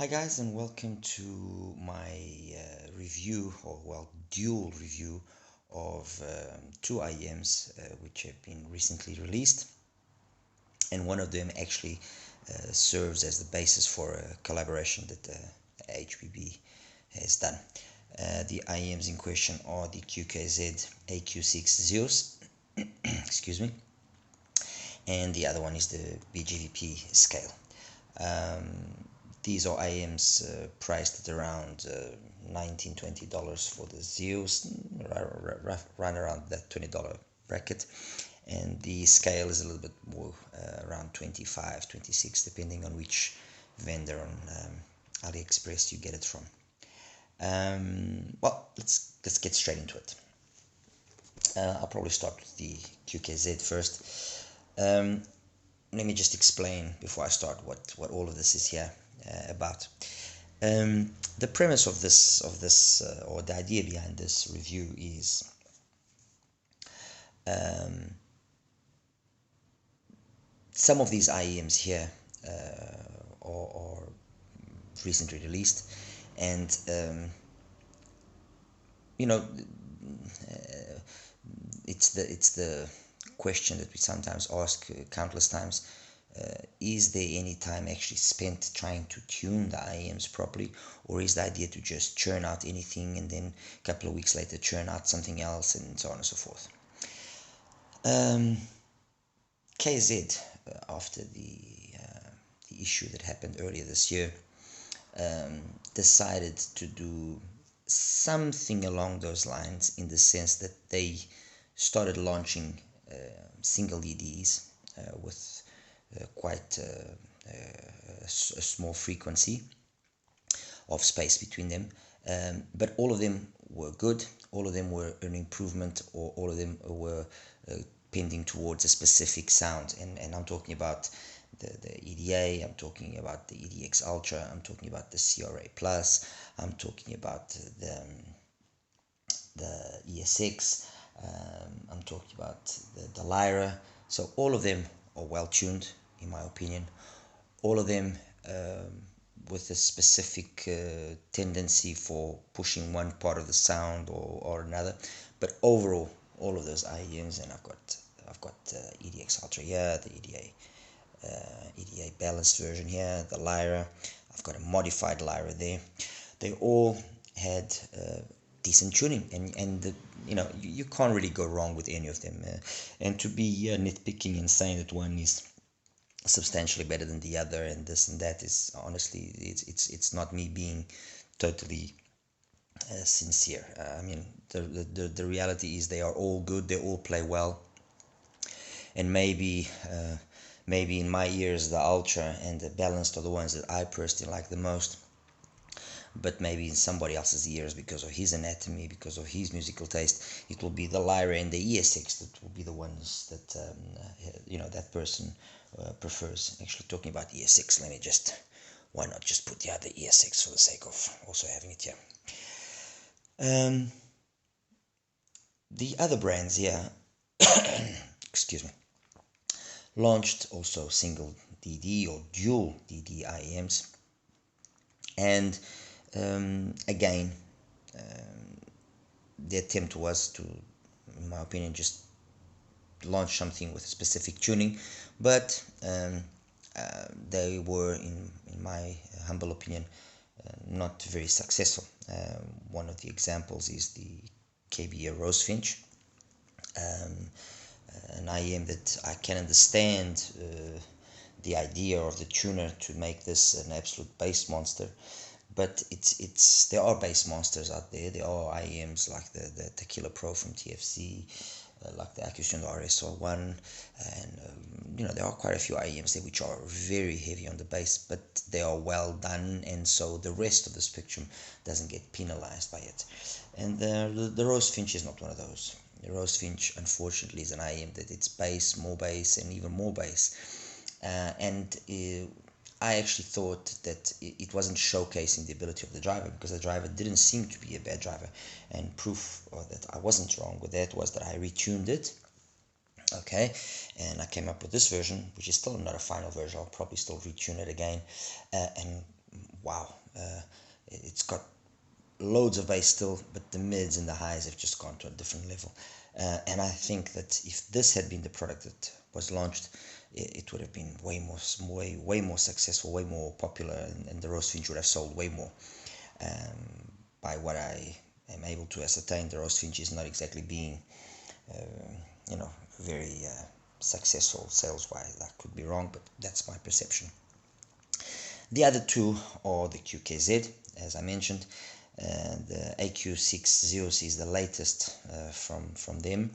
Hi guys, and welcome to my review, or well, dual review of two IEMs which have been recently released, and one of them actually serves as the basis for a collaboration that HBB has done. The IEMs in question are the QKZ AK6 Zeus, excuse me, and the other one is the BGVP Scale. These are IEMs priced at around $19–20 for the Zeus, right around that $20 bracket, and the Scale is a little bit more, around $25–26, depending on which vendor on AliExpress you get it from. Well, let's get straight into it. I'll probably start with the QKZ first. Let me just explain before I start what all of this is here about. The premise of this or the idea behind this review is some of these IEMs here are recently released, and you know, it's the question that we sometimes ask countless times. Is there any time actually spent trying to tune the IEMs properly, or is the idea to just churn out anything and then a couple of weeks later churn out something else, and so on and so forth? KZ, after the issue that happened earlier this year, decided to do something along those lines, in the sense that they started launching single EDs with quite a small frequency of space between them, but all of them were good, all of them were an improvement, or all of them were pending towards a specific sound, and I'm talking about the EDA, I'm talking about the EDX-Ultra, I'm talking about the CRA Plus, I'm talking about the ESX, I'm talking about the Lyra. So all of them are well tuned, in my opinion. All of them with a specific tendency for pushing one part of the sound or another, but overall, all of those IEMs, and I've got EDX-Ultra here, the EDA balanced version here, the Lyra, I've got a modified Lyra there. They all had decent tuning, and you can't really go wrong with any of them. And to be nitpicking and saying that one is substantially better than the other and this and that is, honestly, it's not me being totally sincere. I mean, the reality is they are all good, they all play well, and maybe in my ears the Ultra and the Balanced are the ones that I personally like the most, but maybe in somebody else's ears, because of his anatomy, because of his musical taste, it will be the Lyra and the ESX that will be the ones that that person prefers. Actually, talking about ESX, why not just put the other ESX for the sake of also having it here. The other brands here, excuse me, launched also single DD or dual DD IEMs, and again, the attempt was to, in my opinion, just launch something with specific tuning, but they were, in my humble opinion, not very successful. One of the examples is the KBEAR Rosefinch, an IEM that I can understand the idea of the tuner to make this an absolute bass monster, but there are bass monsters out there. There are IEMs like the Tequila Pro from TFC, like the Acustion RSR1, and there are quite a few IEMs there which are very heavy on the bass, but they are well done, and so the rest of the spectrum doesn't get penalized by it. And the Rosefinch is not one of those. The Rosefinch, unfortunately, is an IEM that it's bass, more bass, and even more bass, and I actually thought that it wasn't showcasing the ability of the driver, because the driver didn't seem to be a bad driver, and proof that I wasn't wrong with that was that I retuned it, okay, and I came up with this version, which is still not a final version. I'll probably still retune it again, and wow, it's got loads of bass still, but the mids and the highs have just gone to a different level. And I think that if this had been the product that was launched, it would have been way more successful, way more popular, and the Rosefinch would have sold way more. By what I am able to ascertain, the Rosefinch is not exactly being, very successful sales-wise. I could be wrong, but that's my perception. The other two are the QKZ, as I mentioned. The AQ6 Zeus is the latest from them,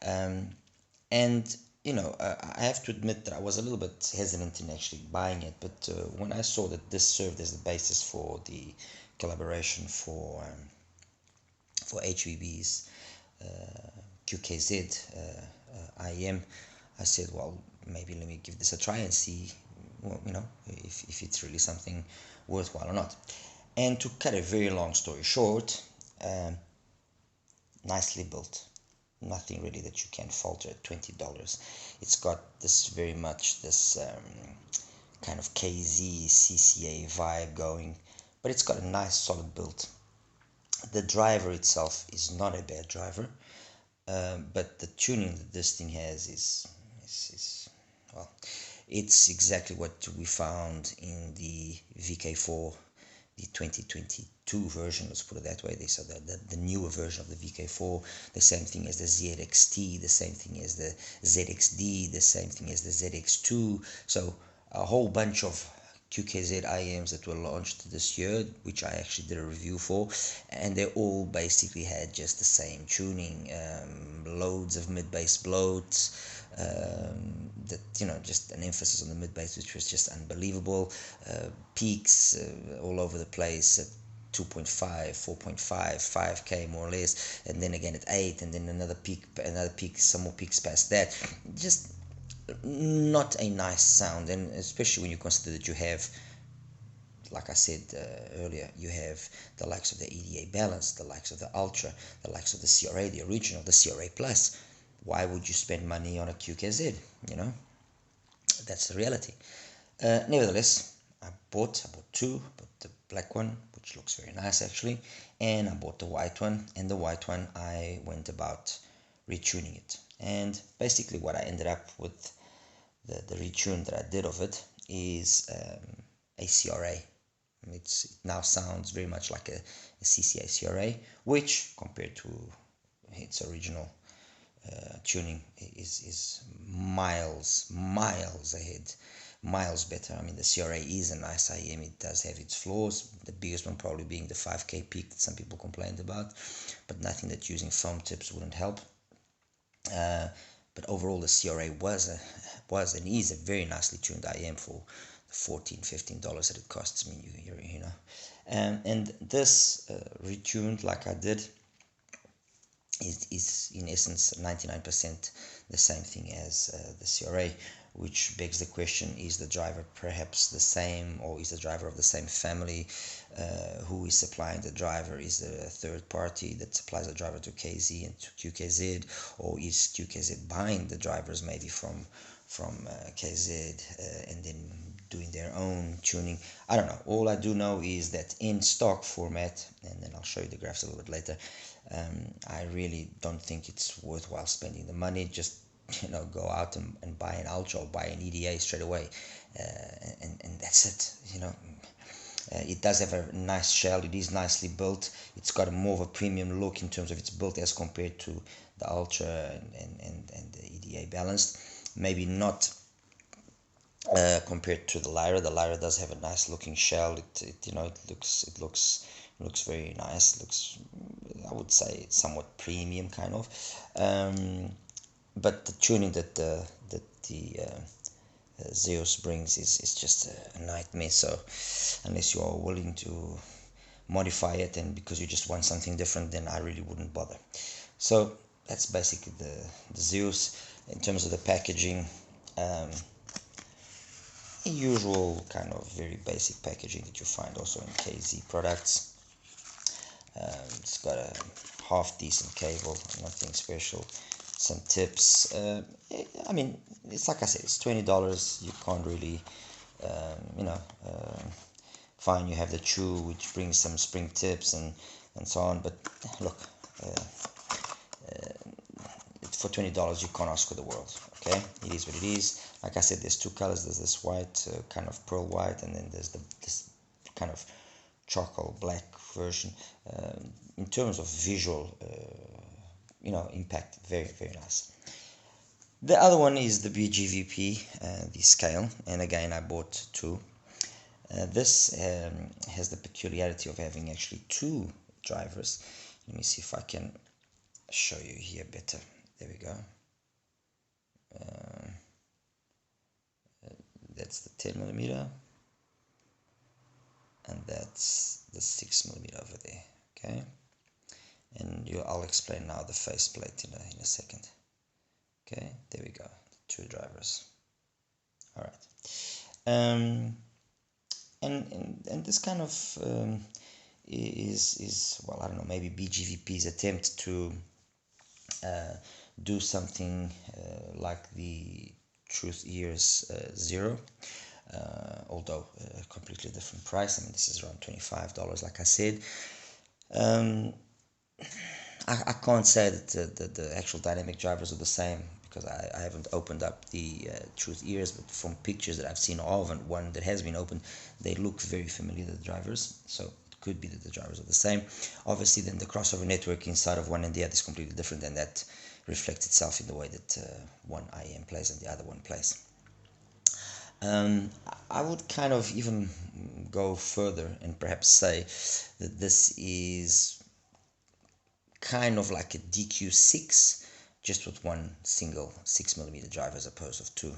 and I have to admit that I was a little bit hesitant in actually buying it, but when I saw that this served as the basis for the collaboration for HVB's QKZ IEM, I said, well, maybe let me give this a try and see, if it's really something worthwhile or not. And to cut a very long story short, nicely built. Nothing really that you can falter at $20. It's got this very much this kind of KZ CCA vibe going, but it's got a nice solid build. The driver itself is not a bad driver, but the tuning that this thing has is well, it's exactly what we found in the VK4, the 2022 version, let's put it that way. So the newer version of the VK4, the same thing as the ZXT, the same thing as the ZXD, the same thing as the ZX2. So a whole bunch of QKZ IEMs that were launched this year, which I actually did a review for, and they all basically had just the same tuning, loads of mid-bass bloats, just an emphasis on the mid-bass, which was just unbelievable, peaks all over the place at 2.5, 4.5, 5K more or less, and then again at 8, and then another peak, some more peaks past that. Just not a nice sound, and especially when you consider that you have, like I said earlier, you have the likes of the EDA Balance, the likes of the Ultra, the likes of the CRA, the original, the CRA Plus. Why would you spend money on a QKZ? That's the reality. Nevertheless, I bought two. I bought the black one, which looks very nice actually, and I bought the white one. And the white one, I went about retuning it, and basically what I ended up with, the retune that I did of it, is a CRA. It now sounds very much like a CCA-CRA, which compared to its original tuning is miles ahead, miles better. I mean, the CRA is a nice IEM. It does have its flaws, the biggest one probably being the 5K peak that some people complained about, but nothing that using foam tips wouldn't help. But overall, the CRA was and is a very nicely tuned IEM for the $14-15 that it costs me. And this retuned like I did is in essence 99% the same thing as the CRA, which begs the question: is the driver perhaps the same, or is the driver of the same family? Who is supplying the driver? Is there a third party that supplies the driver to KZ and to QKZ, or is QKZ buying the drivers maybe from KZ and then doing their own tuning? I don't know. All I do know is that in stock format, and then I'll show you the graphs a little bit later, I really don't think it's worthwhile spending the money. Just go out and buy an Ultra or buy an EDA straight away, and that's it. It does have a nice shell. It is nicely built. It's got more of a premium look in terms of its build as compared to the Ultra and the EDA Balanced. Maybe not compared to the Lyra. The Lyra does have a nice looking shell. It looks very nice. Looks, I would say, somewhat premium kind of. But the tuning that the Zeus brings is just a nightmare. So unless you are willing to modify it, and because you just want something different, then I really wouldn't bother. So that's basically the Zeus. In terms of the packaging, usual kind of very basic packaging that you find also in KZ products. It's got a half decent cable, nothing special. Some tips. I mean, it's like I said, it's $20. You can't really, fine, you have the chew, which brings some spring tips and so on, but look, for $20 you can't ask for the world. Okay, it is what it is. Like I said, there's two colors. There's this white, kind of pearl white, and then there's this kind of charcoal black version. In terms of visual, impact, very, very nice. The other one is the BGVP, the Scale, and again I bought two. This has the peculiarity of having actually two drivers. Let me see if I can show you here better. There we go. That's the 10mm, and that's the 6mm over there. Okay, and I'll explain now the faceplate in a second. Okay, there we go, two drivers. All right, and this kind of is well, I don't know, maybe BGVP's attempt to do something like the Truth Ears Zero, although a completely different price. I mean, this is around $25, like I said. I can't say that the actual dynamic drivers are the same, because I haven't opened up the Truth Ears, but from pictures that I've seen of and one that has been opened, they look very familiar, the drivers, so it could be that the drivers are the same. Obviously then the crossover network inside of one and the other is completely different, and that reflects itself in the way that one IEM plays and the other one plays. I would kind of even go further and perhaps say that this is kind of like a DQ6, just with one single 6mm driver as opposed to two.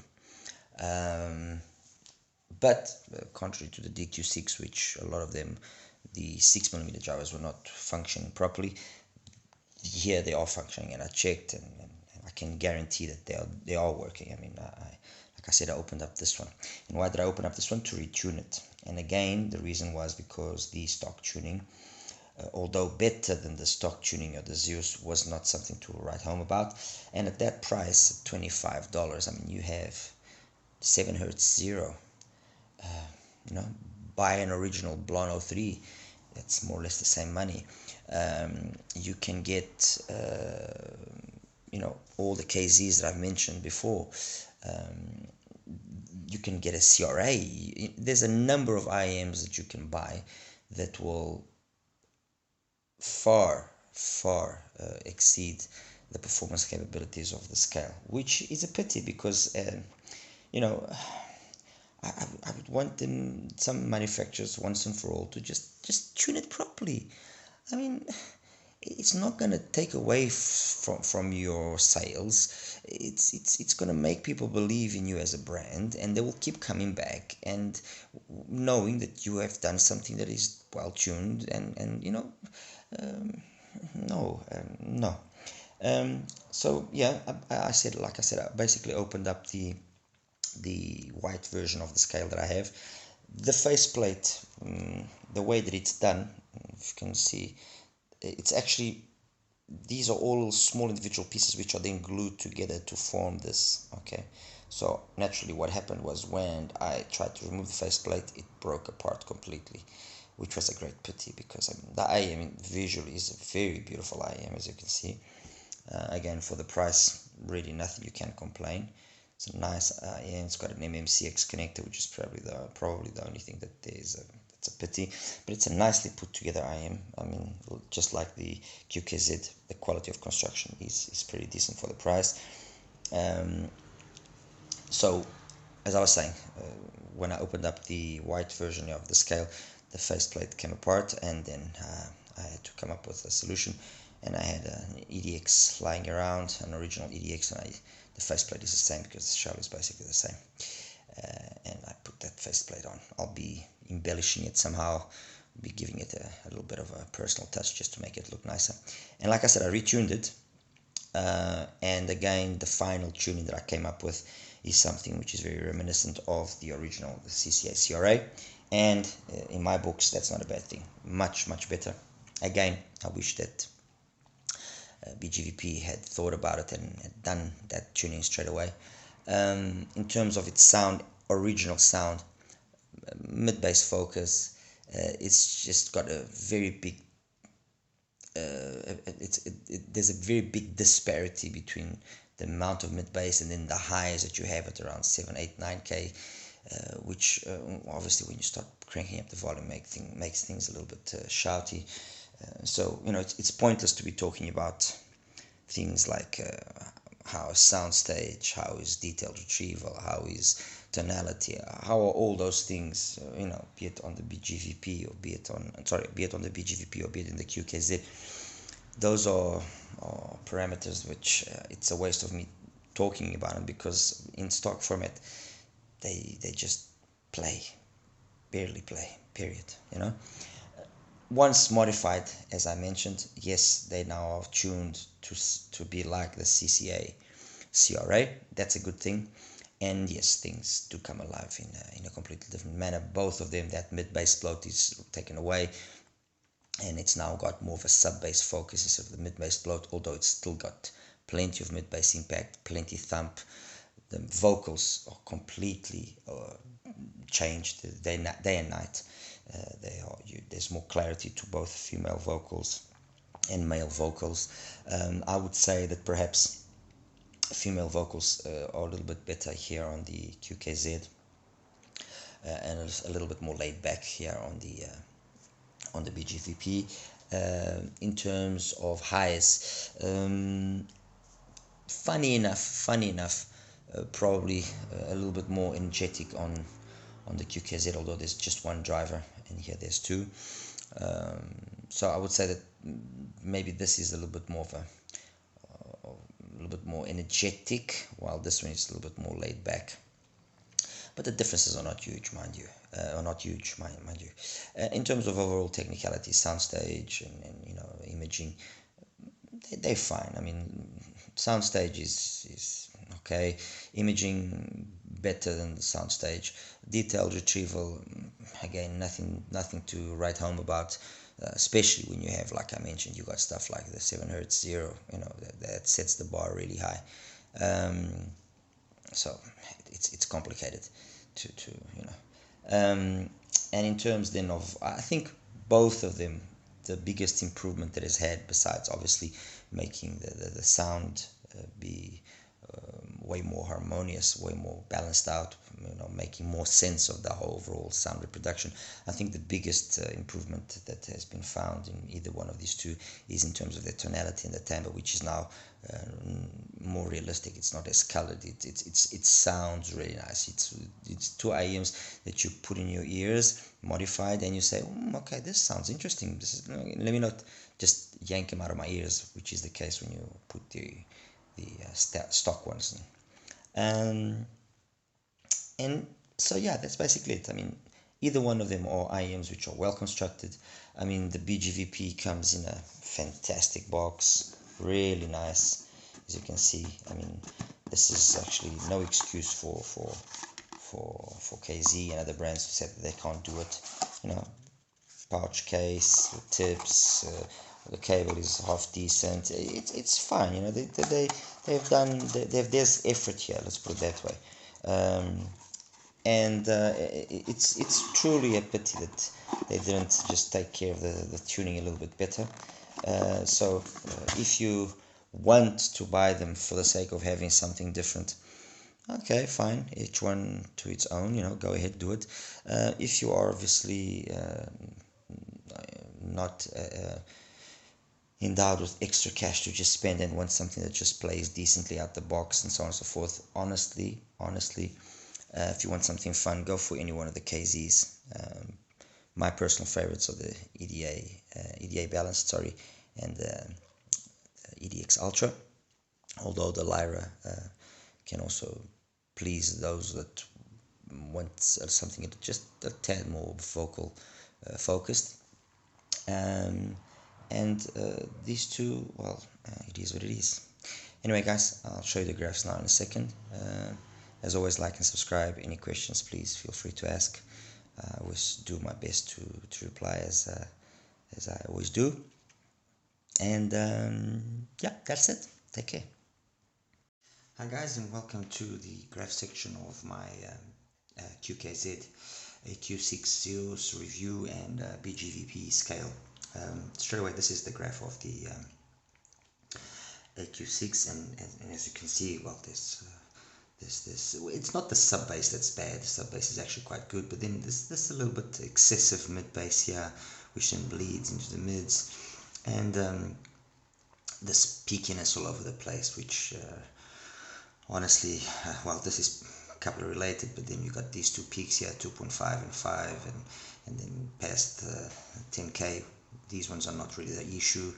But contrary to the DQ6, which a lot of them, the 6mm drivers were not functioning properly, here they are functioning, and I checked, and I can guarantee that they are working. I mean, like I said, I opened up this one. And why did I open up this one? To retune it. And again, the reason was because the stock tuning, although better than the stock tuning of the Zeus, was not something to write home about. And at that price, $25, I mean, you have 7Hz Zero. Buy an original Blon 03, that's more or less the same money. You can get all the KZs that I've mentioned before. You can get a CRA. There's a number of IEMs that you can buy that will far exceed the performance capabilities of the Scale, which is a pity, because I would want some manufacturers once and for all to just tune it properly. I mean, it's not going to take away from your sales. It's going to make people believe in you as a brand, and they will keep coming back and knowing that you have done something that is well tuned and no. So yeah, I said, like I said, I basically opened up the white version of the Scale that I have. The faceplate, the way that it's done, if you can see, it's actually, these are all small individual pieces which are then glued together to form this. Okay, so naturally what happened was, when I tried to remove the faceplate, it broke apart completely, which was a great pity, because the IEM visually is a very beautiful IEM, as you can see. Again, for the price, really nothing you can complain. It's a nice IEM. It's got an MMCX connector, which is probably the only thing that it's a pity, but it's a nicely put together IEM. I mean, just like the QKZ, the quality of construction is pretty decent for the price. So, as I was saying, when I opened up the white version of the Scale, the faceplate came apart, and then I had to come up with a solution. And I had an EDX lying around, an original EDX, and the faceplate is the same, because the shell is basically the same. And I put that faceplate on. I'll be embellishing it somehow, be giving it a little bit of a personal touch just to make it look nicer. And like I said, I retuned it. And again, the final tuning that I came up with is something which is very reminiscent of the original, the CCA-CRA. And in my books, that's not a bad thing. Much better. Again, I wish that BGVP had thought about it and had done that tuning straight away. In terms of its sound, original sound, mid-bass focus, it's just got a very big there's a very big disparity between the amount of mid bass and then the highs that you have at around 7, 8, 9K, which obviously when you start cranking up the volume makes things a little bit shouty. So it's pointless to be talking about things like how is soundstage, how is detailed retrieval, how is tonality, how are all those things, be it on the BGVP or be it on the BGVP or be it in the QKZ. Those are parameters which it's a waste of me talking about them, because in stock format they just barely play, period. Once modified, as I mentioned, yes, they now are tuned to be like the CCA-CRA. That's a good thing. And yes, things do come alive in a completely different manner. Both of them, that mid-bass float is taken away, and it's now got more of a sub-bass focus instead of the mid-bass float, although it's still got plenty of mid-bass impact, plenty thump. The vocals are completely changed day and night. There's more clarity to both female vocals and male vocals. I would say that perhaps female vocals are a little bit better here on the QKZ, and a little bit more laid back here on the BGVP. In terms of highs, funny enough, probably a little bit more energetic on the QKZ, although there's just one driver and here there's two. So I would say that maybe this is a little bit more of a little bit more energetic, while this one is a little bit more laid back. But the differences are not huge, mind you. In terms of overall technicality, soundstage and imaging, they're fine. I mean, soundstage is okay. Imaging better than the soundstage. Detailed retrieval, again, nothing to write home about. Especially when you have, like I mentioned, you got stuff like the 7 Hz Zero, that sets the bar really high. So it's complicated to and in terms then of, I think both of them, the biggest improvement that has had, besides obviously making the sound be way more harmonious, way more balanced out, making more sense of the whole overall sound reproduction. I think the biggest improvement that has been found in either one of these two is in terms of the tonality and the timbre, which is now more realistic. It's not as colored. It sounds really nice. It's two IEMs that you put in your ears, modified, and you say, okay, this sounds interesting. Let me not just yank them out of my ears, which is the case when you put the stock ones in. And so yeah, that's basically it. I mean, either one of them are IEMs which are well constructed. I mean, the BGVP comes in a fantastic box, really nice, as you can see. I mean, this is actually no excuse for KZ and other brands who said that they can't do it. Pouch case with tips, the cable is half decent. It's fine. There's effort here. Let's put it that way. And it's truly a pity that they didn't just take care of the tuning a little bit better. So if you want to buy them for the sake of having something different, okay, fine, each one to its own, go ahead, do it. If you are obviously not endowed with extra cash to just spend and want something that just plays decently out the box and so on and so forth, honestly, if you want something fun, go for any one of the KZs. My personal favorites are the EDA balanced, and the EDX-Ultra. Although the Lyra can also please those that want something just a tad more vocal focused. And these two, well, it is what it is. Anyway, guys, I'll show you the graphs now in a second. As always, like and subscribe. Any questions, please feel free to ask. I always do my best to reply as I always do. And yeah, that's it. Take care. Hi guys, and welcome to the graph section of my QKZ AQ6 Zeus review and BGVP Scale. Straight away, this is the graph of the AQ6, and as you can see, well, this it's not the sub bass that's bad. The sub bass is actually quite good, but then this a little bit excessive mid bass here, which then bleeds into the mids, and this peakiness all over the place, which honestly, well, this is coupler related, but then you got these two peaks here, 2.5 and 5, and then past 10k. These ones are not really the issue.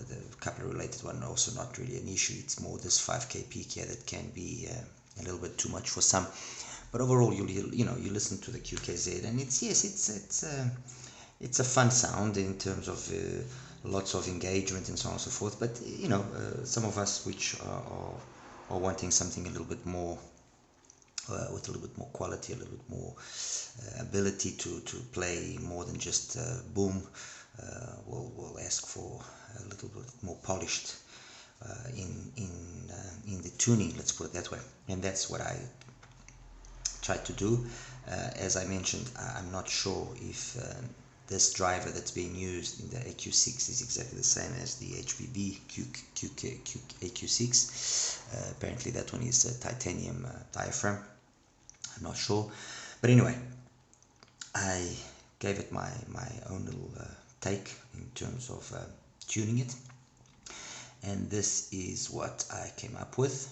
The coupler related one also not really an issue. It's more this 5k peak here that can be a little bit too much for some. But overall, you listen to the QKZ, and it's a fun sound in terms of lots of engagement and so on and so forth. But some of us which are wanting something a little bit more with a little bit more quality, a little bit more ability to play more than just boom, will ask for a little bit more polished in the tuning, let's put it that way. And that's what I try to do. As I mentioned, I'm not sure if this driver that's being used in the AQ6 is exactly the same as the HBB AQ6. Apparently that one is a titanium diaphragm. I'm not sure, but anyway, I gave it my own little take in terms of tuning it, and this is what I came up with.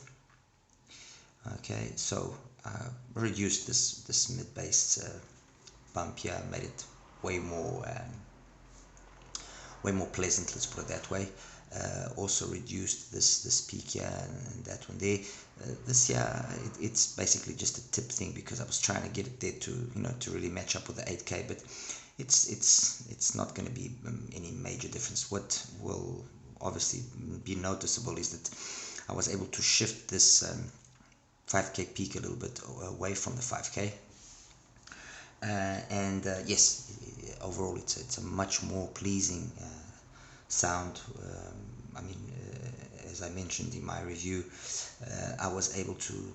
Okay, so I reduced this mid bass bump here, made it way more pleasant, let's put it that way. Also reduced this peak here and that one there. This here, it's basically just a tip thing, because I was trying to get it there to really match up with the 8K, but it's not going to be any major difference. What will obviously be noticeable is that I was able to shift this 5K peak a little bit away from the 5K. Yes, overall it's a much more pleasing sound. I mean, as I mentioned in my review, I was able to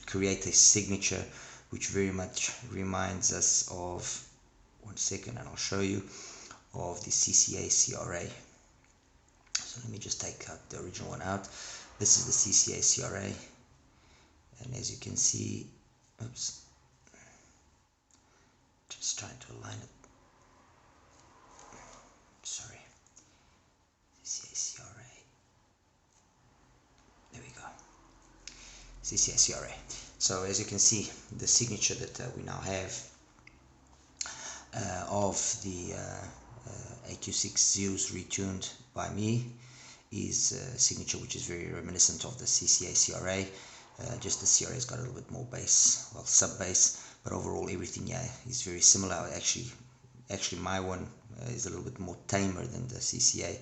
create a signature which very much reminds us of, one second and I'll show you, of the CCA-CRA. So let me just take out the original one out. This is the CCA-CRA, and as you can see, oops, just trying to align it. Sorry, CCA-CRA. There we go. CCA-CRA. So as you can see, the signature that we now have of the AQ6 Zeus retuned by me is a signature which is very reminiscent of the CCA-CRA. Just the CRA's got a little bit more bass, well, sub bass, but overall everything, yeah, is very similar. Actually my one is a little bit more tamer than the CCA,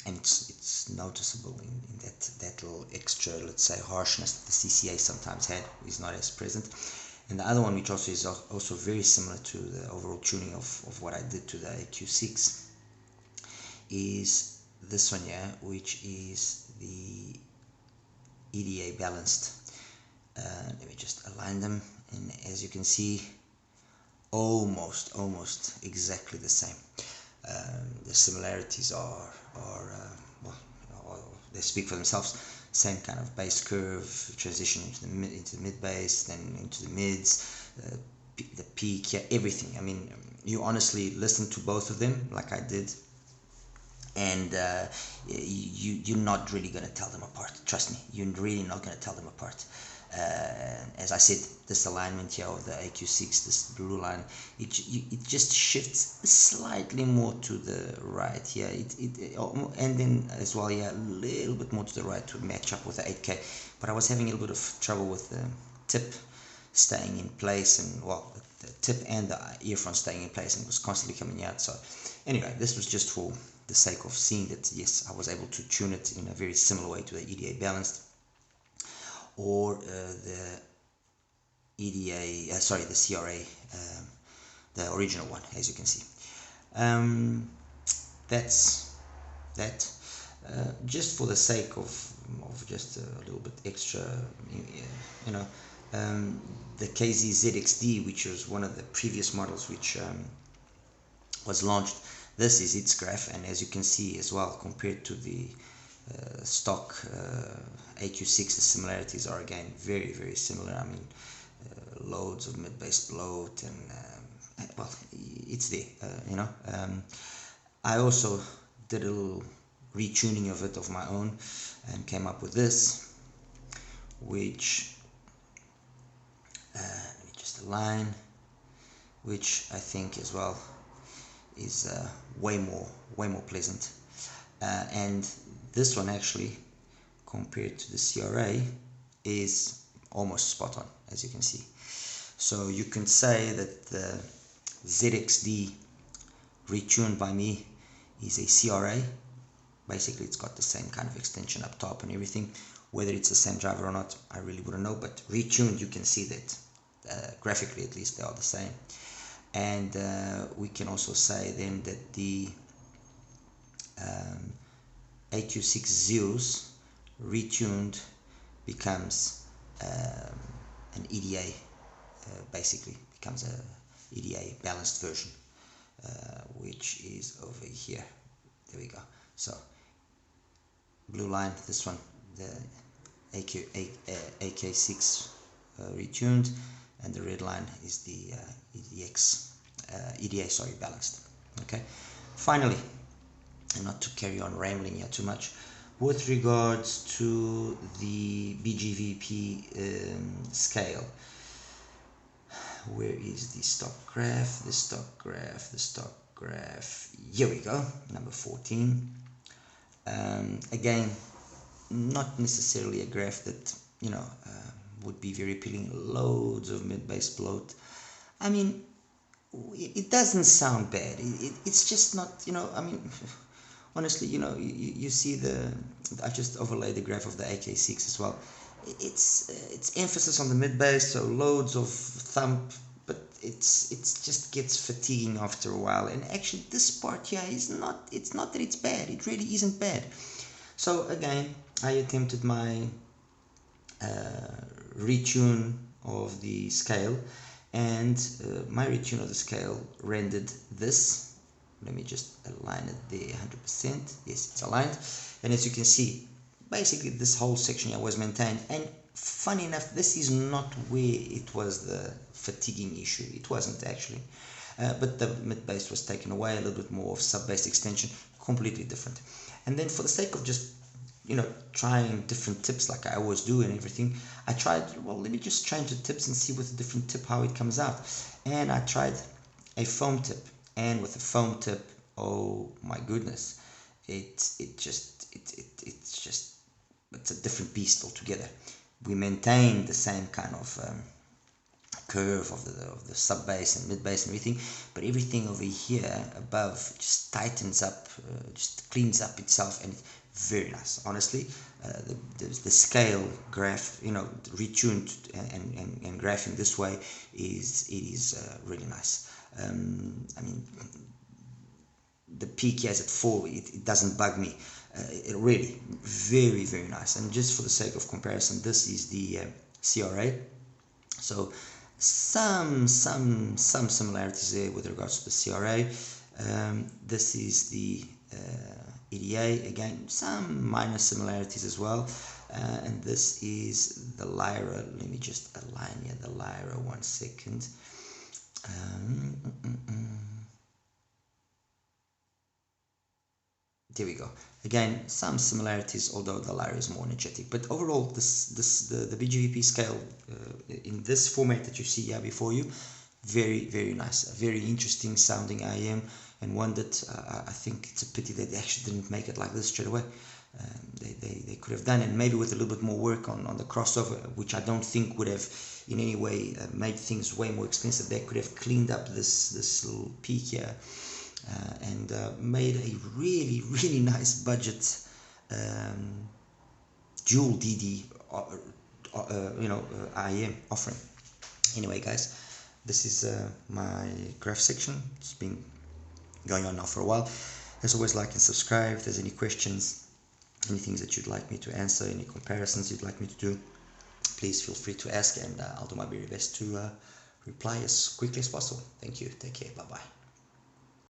and it's noticeable in that little extra, let's say, harshness that the CCA sometimes had is not as present. And the other one, which also is also very similar to the overall tuning of what I did to the AQ6, is this one here, which is the EDA balanced. Let me just align them, and as you can see, almost exactly the same. The similarities are they speak for themselves. Same kind of bass curve, transition into the mid bass, then into the mids, the peak, yeah, everything. I mean, you honestly listen to both of them like I did, and you're not really going to tell them apart. Trust me, you're really not going to tell them apart. As I said, this alignment here of the AQ6, this blue line, it just shifts slightly more to the right here. And then as well, yeah, a little bit more to the right to match up with the 8K. But I was having a little bit of trouble with the tip staying in place, and well, the tip and the earphone staying in place, and it was constantly coming out. So anyway, this was just for the sake of seeing that yes, I was able to tune it in a very similar way to the EDA balanced, or the EDA, sorry, the CRA, the original one, as you can see. That's that. Just for the sake of just a little bit extra, the ZXD, which was one of the previous models which was launched. This is its graph, and as you can see as well, compared to the stock AQ6, the similarities are again very similar. I mean, loads of mid-bass bloat, and well, it's there, you know. I also did a little retuning of it of my own and came up with this, which let me just align, which I think as well is way more pleasant, and this one actually compared to the CRA is almost spot on, as you can see. So you can say that the ZXD retuned by me is a CRA. Basically it's got the same kind of extension up top and everything. Whether it's the same driver or not, I really wouldn't know, but retuned, you can see that graphically at least they are the same. And we can also say then that the AQ6 Zeus retuned becomes an EDA, basically becomes a EDA balanced version, which is over here. There we go. So blue line, this one, the AK6 retuned, and the red line is the EDA, sorry, balanced. Okay. Finally, and not to carry on rambling here too much, with regards to the BGVP scale, where is the stock graph? The stock graph. Here we go, number 14. Again, not necessarily a graph that, you know, would be very appealing. Loads of mid-bass bloat. I mean, it doesn't sound bad. It's just not, you know, I mean, honestly, you know, you see I just overlaid the graph of the AK6 as well. It's emphasis on the mid-bass, so loads of thump, but it's just gets fatiguing after a while. And actually this part here is not, it's not that it's bad, it really isn't bad. So again, I attempted my retune of the scale, and my retune of the scale rendered this. Let me just align it there 100%. Yes, it's aligned. And as you can see, basically this whole section here was maintained. And funny enough, this is not where it was the fatiguing issue. It wasn't actually. But the mid-bass was taken away, a little bit more of sub-bass extension, completely different. And then for the sake of just, you know, trying different tips like I always do and everything, I tried, well, let me just change the tips and see with a different tip how it comes out. And I tried a foam tip, and with a foam tip, oh my goodness, it's a different beast altogether. We maintain the same kind of curve of the sub bass and mid bass and everything, but everything over here above just tightens up, just cleans up itself, and it's very nice. Honestly, the scale graph, you know, retuned and graphing this way is really nice. I mean, the peak here is at 4. It doesn't bug me. It really very nice. And just for the sake of comparison, this is the CRA. So some similarities there with regards to the CRA. This is the EDA, again some minor similarities as well, and this is the Lyra. Let me just align here the Lyra 1 second. There we go. Again, some similarities, although the Lyra is more energetic. But overall, the BGVP scale in this format that you see here before you, very nice, a very interesting sounding IM, and one that I think it's a pity that they actually didn't make it like this straight away. They could have done it, maybe with a little bit more work on the crossover, which I don't think would have in any way made things way more expensive. They could have cleaned up this little peak here. And made a really nice budget dual DD IM offering. Anyway guys, this is my graph section. It's been going on now for a while. As always, like and subscribe. If there's any questions, any things that you'd like me to answer, any comparisons you'd like me to do, please feel free to ask, and I'll do my very best to reply as quickly as possible. Thank you. Take care. Bye bye.